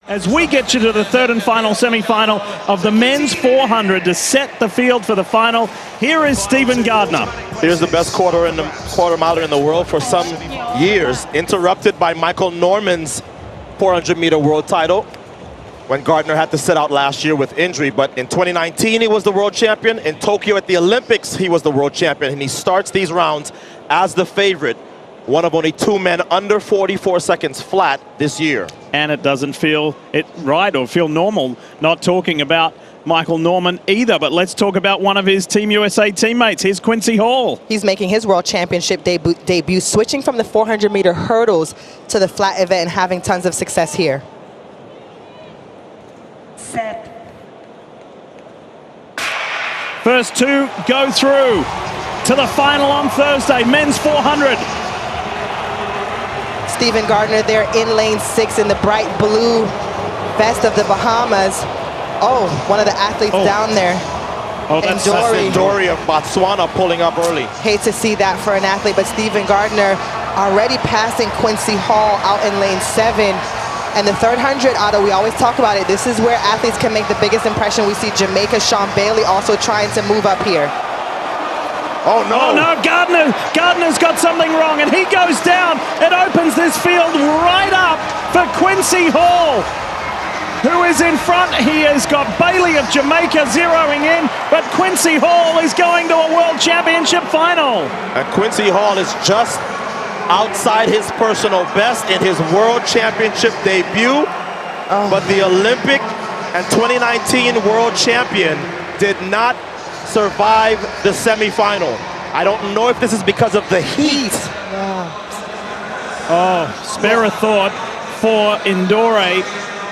As we get you to the third and final semi-final of the men's 400 to set the field for the final, here is Stephen Gardner. Here's the best quarter miler in the world for some years, interrupted by Michael Norman's 400-meter world title when Gardner had to sit out last year with injury. But in 2019, he was the world champion. In Tokyo at the Olympics, he was the world champion. And he starts these rounds as the favorite, one of only two men under 44 seconds flat this year. And it doesn't feel right or feel normal not talking about Michael Norman either. But let's talk about one of his Team USA teammates. Here's Quincy Hall. He's making his world championship debut, switching from the 400-meter hurdles to the flat event and having tons of success here. Set. First two go through to the final on Thursday, men's 400. Stephen Gardner there in lane 6 in the bright blue vest of the Bahamas. Oh, one of the athletes down there. Oh, that's Ndori of Botswana pulling up early. Hate to see that for an athlete, but Stephen Gardner already passing Quincy Hall out in lane 7. And the third 100, Otto, we always talk about it. This is where athletes can make the biggest impression. We see Jamaica's Sean Bailey also trying to move up here. Oh no! Oh no! Gardner's got something wrong, and he goes down. It opens this field right up for Quincy Hall, who is in front. He has got Bailey of Jamaica zeroing in, but Quincy Hall is going to a World Championship final. And Quincy Hall is just outside his personal best in his World Championship debut, but the Olympic and 2019 World Champion did not survive the semifinal. I don't know if this is because of the heat. Oh, spare a thought for Ndori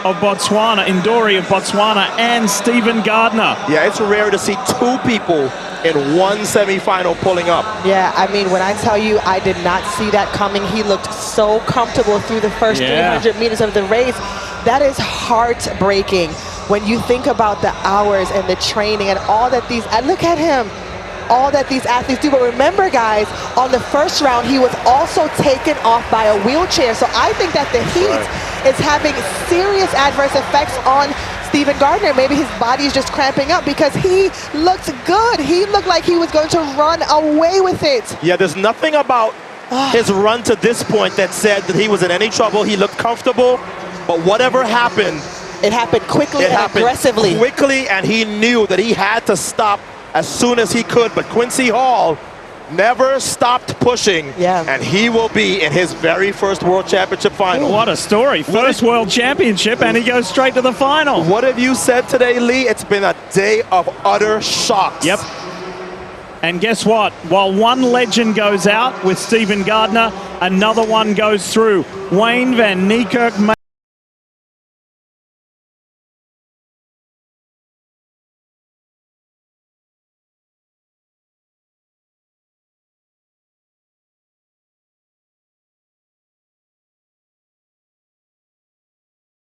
of Botswana and Stephen Gardner. Yeah, it's rare to see two people in one semifinal pulling up. Yeah, I mean, when I tell you I did not see that coming, he looked so comfortable through the first 300 meters of the race. That is heartbreaking when you think about the hours and the training and all that look at him, all that these athletes do. But remember, guys, on the first round, he was also taken off by a wheelchair. So I think that the heat is having serious adverse effects on Stephen Gardner. Maybe his body is just cramping up because he looked good. He looked like he was going to run away with it. Yeah, there's nothing about his run to this point that said that he was in any trouble. He looked comfortable, but whatever happened, it happened quickly and aggressively. Quickly, and he knew that he had to stop as soon as he could. But Quincy Hall never stopped pushing, and he will be in his very first World Championship final. What a story. First World Championship, and he goes straight to the final. What have you said today, Lee? It's been a day of utter shocks. Yep. And guess what? While one legend goes out with Stephen Gardner, another one goes through. Wayne van Niekerk